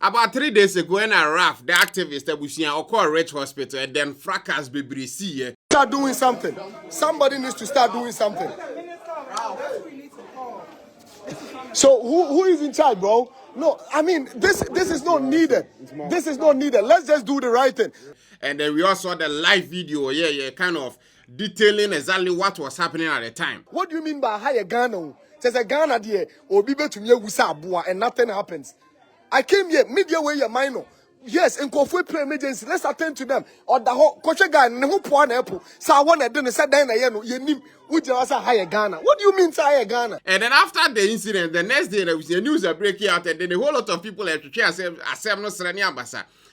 About 3 days ago, when Raf, the activist, occurred Rich Hospital, and then fracas baby see. Start doing something. Somebody needs to start doing something. So who is in charge, bro? No, I mean this is not needed. This is not needed. Let's just do the right thing. And then we also saw the live video, kind of detailing exactly what was happening at the time. What do you mean by hire Ghana? There's a Ghana there, or Bibe to me and nothing happens. I came here, media way your minor. Yes, in Kofu play emergency, let's attend to them. Or the whole coach guy, no poor apple. So I want to do said then you name would you also hire Ghana? What do you mean to hire Ghana? And then after the incident, the next day there was a news breaking out, and then a whole lot of people had to try and say,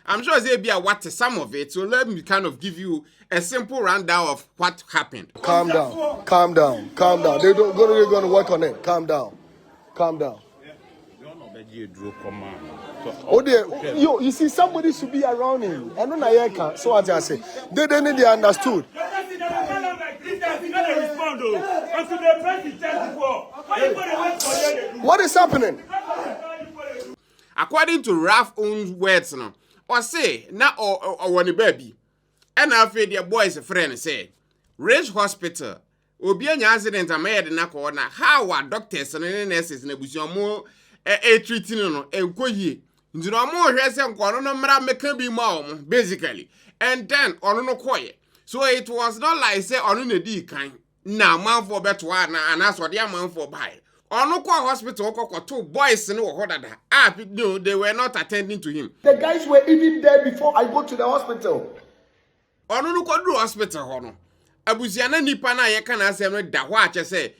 I'm sure they'll be what some of it. So let me kind of give you a simple rundown of what happened. Calm down, calm down, calm down. They're going to work on it. Calm down, calm down. Oh dear, you see, somebody should be around him. I don't know. So what I say, they understood. What is happening? According to Raf's own words, no, or say now or when the baby, and after their boy's friend say, Rich Hospital, obi anya accident amade na corner. How are doctors and nurses in a bushamo treating no enkoyie. Nti no mo hwe se nkono no mra meka bi ma basically. And then ono no koye. So it was not like say ono na di kan na man for beto na anaso de man for buy. Ono kwa hospital two boys no ho dada. No, they were not attending to him. The guys were even there before I go to the hospital. Ono no kodru hospital ho no. Abuziana nipa na ye kana asem no da ho ache say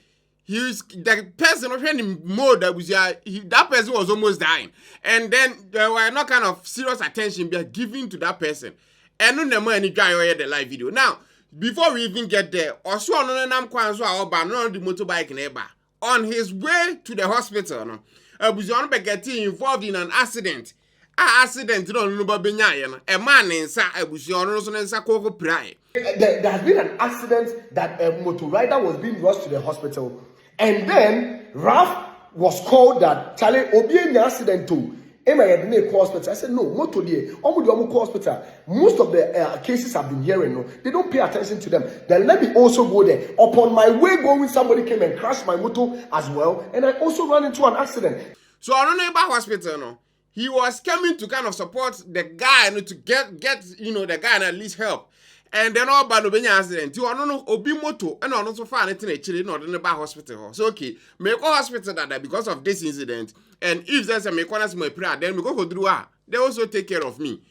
the person in mode that person was almost dying, and then there were no kind of serious attention being given to that person. And no the money guy the live video. Now, before we even get there, also on the motorbike neighbor on his way to the hospital, no, Abuziana be getting involved in an accident. Accident no a man inside Abuziana so nsa koko pray. There has been an accident that a motor rider was being rushed to the hospital. And then Raf was called that Charlie Obienya accident too. Am I at the hospital? I said no, motor there. Hospital. Most of the cases I've been hearing, no, they don't pay attention to them. Then let me also go there. Upon my way going, somebody came and crashed my motor as well, and I also ran into an accident. So I don't know about hospital, no. He was coming to kind of support the guy, to get the guy and at least help. And then all bad obenya accident. You no obi moto and on so far anything actually not in the hospital. So okay, make hospital that because of this incident. And if there's a mechanism my prayer, then we go for Drua. They also take care of me.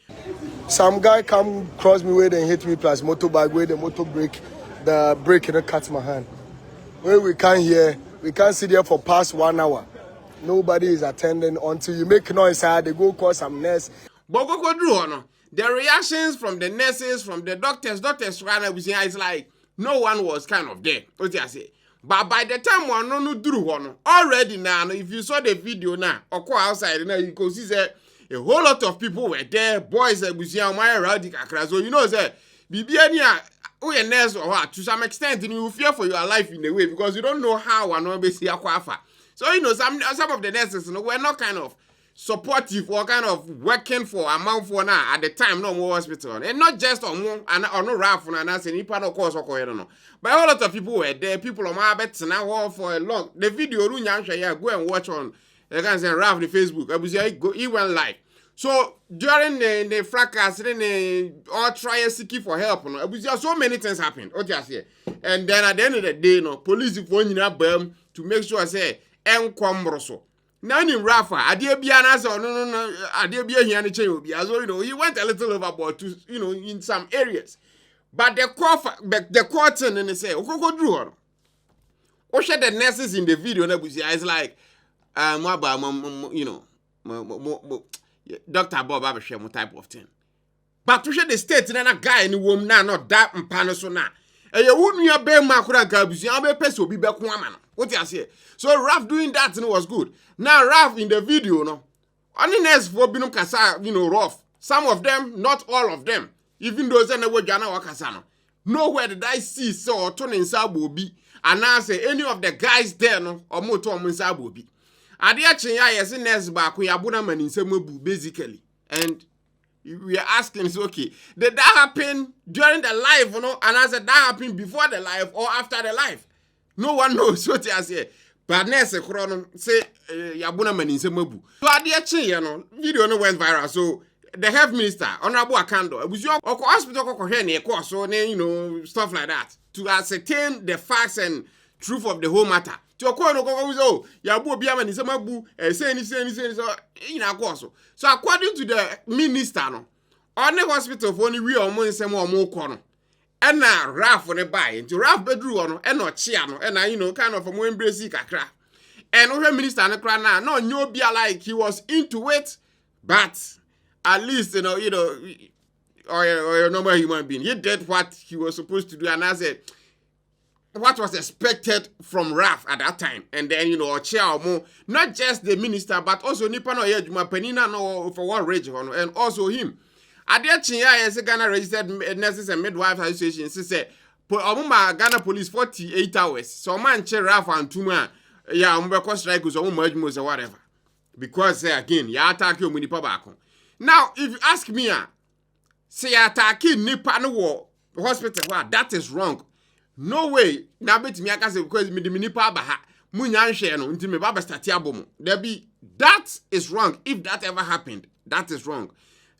Some guy come cross me way and hit me plus motorbike way the motor brake, the brake and cut my hand. When we can't hear, we can't sit there for past 1 hour. Nobody is attending until you make noise. They go call some nurse. But go Drua no. The reactions from the nurses, from the doctors is like no one was kind of there. What I say? But by the time one no do one already now, if you saw the video now, or go outside now, you can see that a whole lot of people were there. Boys my radical. So you know that Bibiania a nurse or what to some extent you fear for your life in a way because you don't know how one will be see aquafa. So you know some of the nurses were not kind of supportive or kind of working for amount for now at the time no more hospital and not just on no Raf and as any part of course or no but a whole lot of people were there. People on my bets now for a long the video go and watch on you can say Raf the Facebook he went live. So during the fracas then all try seeking for help so many things happened and then at the end of the day police phone to make sure say enkwambroso. Now in Rafa, he went a little overboard to in some areas. But the curtain and they say, the nurses in the video is like Dr. Bob Abisham type of thing. But to show the state then a guy in the womb now not that panasona. And you wouldn't your bear Makuranka, be person be back woman. What you say? So Raf doing that was good. Now Raf in the video, only nurse for Bino Kasa, rough. Some of them, not all of them. Even those in the way Jana Wakasano. Nowhere did I see so Tony in Sabobi. And now say any of the guys there or motor in Sabobi. Adia Chinya yes in nurse back we abuna man in Semebu basically. And we are asking, so okay, did that happen during the life, you know? And I said that happened before the life or after the life. No one knows what I say. But nurse say Yabuna man in Semebu. So Adia Chinya, you know, video no went viral. So the health minister, Honorable Akando, it was your hospital so you know, stuff like that. To ascertain the facts and truth of the whole matter. To oh, Yabu Biaman is a mabu, saying, so according to the minister, no, on the hospital for only we are more corner. And now Ralph on a buy into Ralph bedroom and not Chiano, and I, you know, kind of a more embrace kakra. And over minister and a no, no, be like he was into it, but at least, you know, or a normal human being, he did what he was supposed to do, and I said, what was expected from Raf at that time, and then or chair or more, not just the minister, but also Nipano Yejuma Penina no for one region, and also him. Adia Chinya is a Ghana registered nurses and midwives association. She said, "Omuma Ghana police 48 hours. So man che Raf and Tuma, yeah, umbrella strike was merge or whatever, because again, ya attack you munipa bako. Now, if you ask me, say attacking Nipa no hospital, that is wrong." No way. Na bet me aka say because me the nipa ba ha. Munya nhwe no nti me baba start abomo. There be that is wrong. If that ever happened, that is wrong.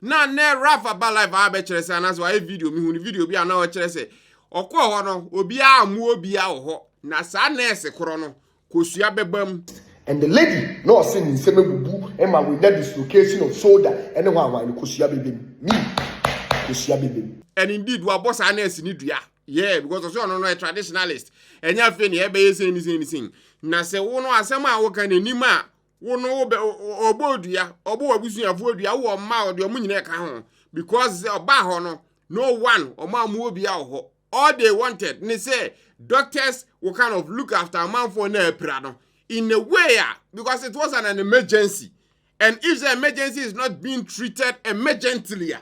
Now ne Rafa ba live a chere say na so a video me hu ni video bi ana o chere say okọ ho no obi a mu obi a ho. Na sa nurse koro no kosua bebam. And the lady no say ni se mebubu e ma with that dislocation of shoulder and one kosua bebem. Me kosua bebem. And indeed wa boss nurse ni dua. Yeah, because also no a traditionalist. And ya fe ni e be say anything. Na se wo no asem a wo kan anima, wo no obodua, obo abusuafo odua wo ma ode omu nyina ka ho. Because oba ho no one oma mu obi a ho. All they wanted, they say doctors will kind of look after a man for na prado in a way because it was an emergency. And if the emergency is not being treated emergently,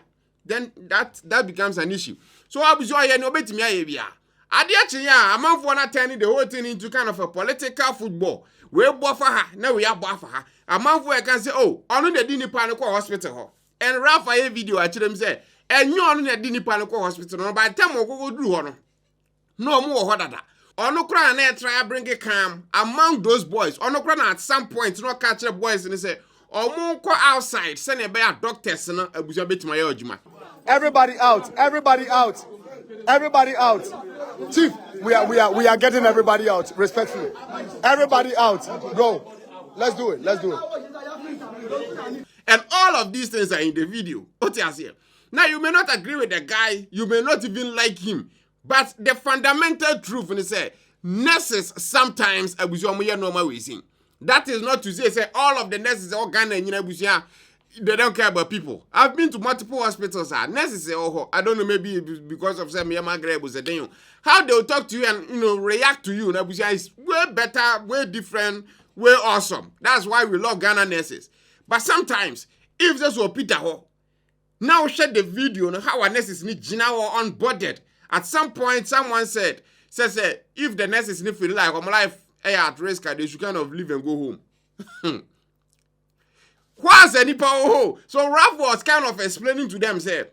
then that becomes an issue. So I was here no bet me bia. Ade a man for not turning the whole thing into kind of a political football. We buffer her, now we are buffer her. A man for can say, oh, on the Dini Panico hospital. And Rafa video at them say, and you on the Dini Panico hospital, by the time we go do one. No more what that. On no cry and try bring a calm among those boys. On no cry at some point, no catch the boys and say, or more outside, send a bear doctors and a bit my ojima. Everybody out. Everybody out. Everybody out. Chief, we are getting everybody out respectfully. Everybody out. Go. Let's do it. Let's do it. And all of these things are in the video. Now you may not agree with the guy, you may not even like him, but the fundamental truth is say nurses sometimes normal way. That is not to say all of the nurses all Ghana and they don't care about people. I've been to multiple hospitals. Nurses say, oh, I don't know, maybe because of some Magraheb was a thing. How they'll talk to you and react to you. Is way better, way different, way awesome. That's why we love Ghana nurses. But sometimes, if this was Peter Ho, now share the video how our nurses need Gina or onboarded. At some point, someone says if the nurses need feel like my life at risk, they should kind of leave and go home. What's any power? So Ralph was kind of explaining to them, say,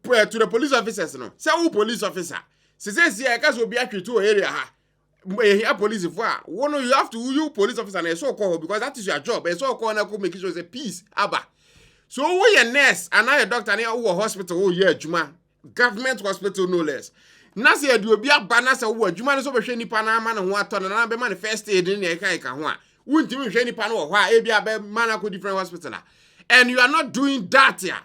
to the police officers, say, who police officer? Say, I guess we'll be actually to area. Here police one you have to you police officer and so call because that is your job. And so call and make sure it's a peace. Abba. So we a nurse and I a doctor and who hospital oh yeah, Juma. Government hospital no less. Now say do be a banner say who Juma so be sheni panama and what on and be manifest in the eka won't even share any panel why a man could different hospital. And you are not doing that here.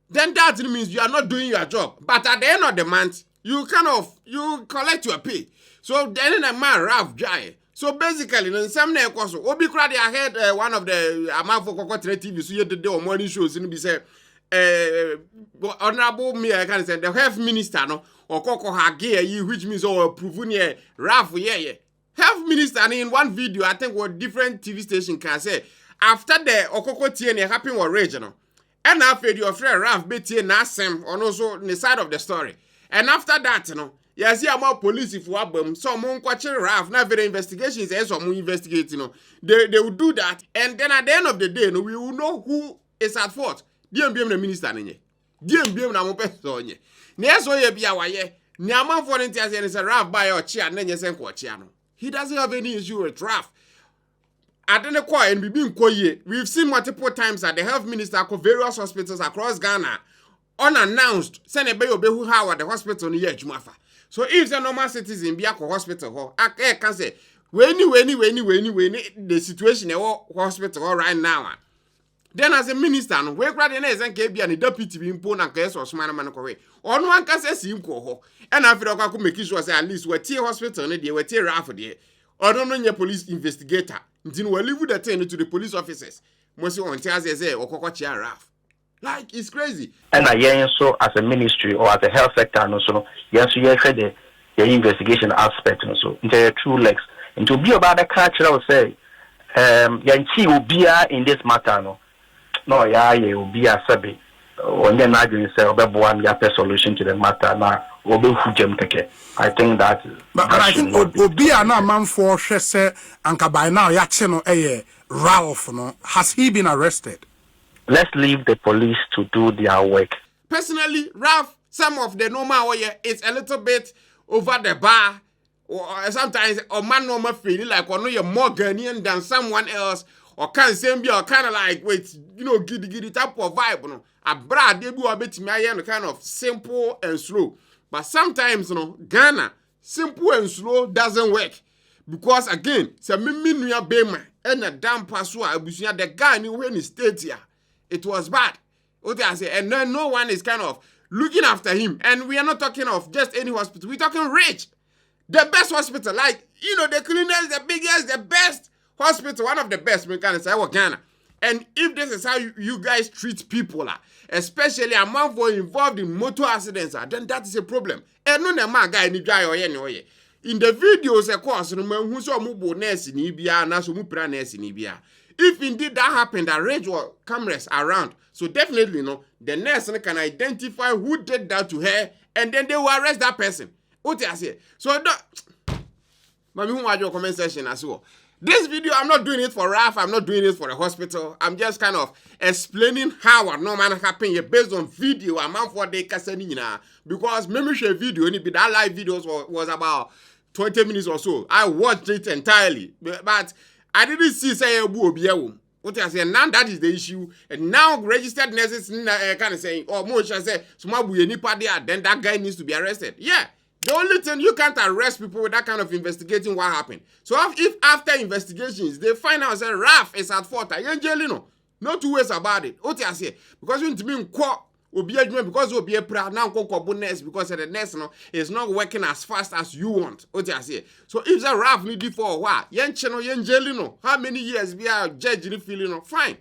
Then that means you are not doing your job. But at the end of the month, you collect your pay. So then a man Ralph Jai. So basically, in some name also, Obi Crowdy I heard one of the amount for Cocotre TV, so you did the morning shows in be say honorable me I can say the health minister no or Coco Hage, which means or proven here Ralph yeah. Health minister in one video, I think what different TV station can say after the Okoko TN happened or regional. And after your friend Ralph Betty and Nasem on also the side of the story. And after that, Yes, yeah, more police if we have them. Some won't catch Raf. Now, very investigations, as some investigate, they will do that. And then at the end of the day, we will know who is at fault. DMBM the minister, DMBM na mo person. Near so ye be our ye. Niaman for the is a Raf by your chair, and then you send Quachiano. He doesn't have any issue with Raf. I don't know why, and we've seen multiple times that the health minister for various hospitals across Ghana unannounced send a baby who how at the hospital near Jumafa. So if the normal citizen be at the hospital, I can say when the situation in the hospital right now. Then as a minister, no, we grad and KB and the deputy be imposed and case or smart man away. Or no one can say him go. And I feel like I could make sure at least we're T hospital, they were tear off there. Or don't know your police investigator. Until we leave the thing to the police officers. Most on say or cocoa raf. Like it's crazy. And I so as a ministry or as a health sector, no so yes, you had the investigation aspect, no so into true legs. And to be about the culture, I would say, Yanchi will be in this matter, no. No, yeah, you will be a sabi. When you're not doing so, one a solution to the matter now. I think that. But I think Obia na man for say anka by now yacheno Ralph no has he been arrested? Let's leave the police to do their work. Personally, Ralph, some of the normal way it's a little bit over the bar, or sometimes a man normal feeling like one you're more Ghanaian than someone else, or can same be or kind of like wait, giddy type of vibe, A brad they do a bit me kind of simple and slow. But sometimes, Ghana, simple and slow doesn't work. Because again, se miminuya bema, and a damn password, abusia the guy knew when he stayed here. It was bad. And then no one is kind of looking after him. And we are not talking of just any hospital. We're talking rich. The best hospital. Like, the cleanest, the biggest, the best hospital. One of the best, we can say, Ghana. And if this is how you guys treat people, especially a man for involved in motor accidents, then that is a problem. And no man guy ni dry or anyway. In the videos, of course, who saw mubo nurse in Ibia, and also mupra nurse in Ibia. If indeed that happened, that range were cameras around. So definitely, the nurse can identify who did that to her, and then they will arrest that person. What I say? So, Mami, who are your comment section as well? This video, I'm not doing it for Raf, I'm not doing it for the hospital. I'm just kind of explaining how a normal happen based on video. I'm out for the Casanina. Because maybe share video, that live videos was about 20 minutes or so. I watched it entirely. But I didn't see say what I say, now that is the issue. And now registered nurses kind of saying, oh, more shall say, then that guy needs to be arrested. Yeah. The only thing, you can't arrest people with that kind of investigating what happened. So if after investigations, they find out that Raf is at fault, no two ways about it. What I say? Because you mean because will be a proud now nurse because the nurse is not working as fast as you want. What I say? So if the Raf need for a while, how many years be a judge feeling fine.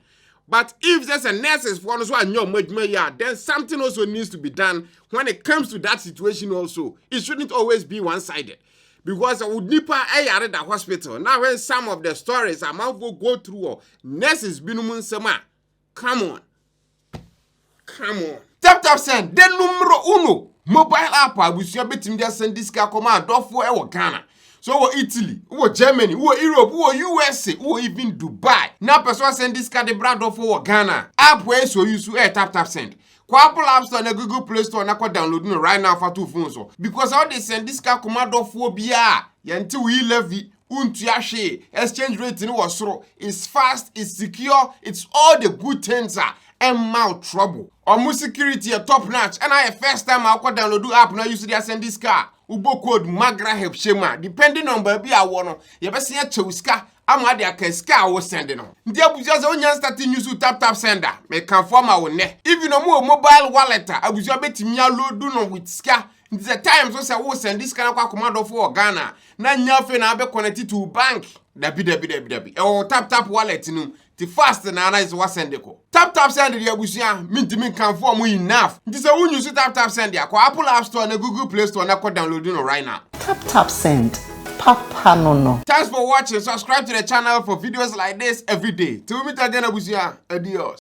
But if there's a nurses for us then something also needs to be done when it comes to that situation also. It shouldn't always be one-sided. Because I would nipa at the hospital. Now when some of the stories I'm out to go through, nurses binumun sema. Come on. Tap send. Then numero uno. Mobile app abusia betim dia send this car command dofo e Ghana. So Italy, Germany, Europe, USA, even Dubai. Now person send this card the brand of Ghana. App where so you to tap send. Apple App Store and Google Play Store na downloading right now for two phones. Because how they send this card command of bia. Yanti we levy untiashe. Exchange rate in was it's fast, it's secure, it's all the good things and mouth trouble. Almost security a top notch. And I first time I could download the app now you see send this car. Ubo code Magraheb Shema. Depending on baby I want. You better see a chowska. I'm at the ska was sending on. Dear Bujas only starting use to tap sender. May conform our neck. If you know more mobile wallet, I was your bet me load do no with ska. It's a time so I will send this kind of command for Ghana. Now nothing I'll be connected to bank. Or tap wallet no. The fast na is what send the call. Tap send the abusia mean to me conform enough. This is when you tap send the Apple App Store and Google Play Store and downloading right now. Tap send. Papa no. Thanks for watching. Subscribe to the channel for videos like this every day. Till we meet again, abusia. Adios.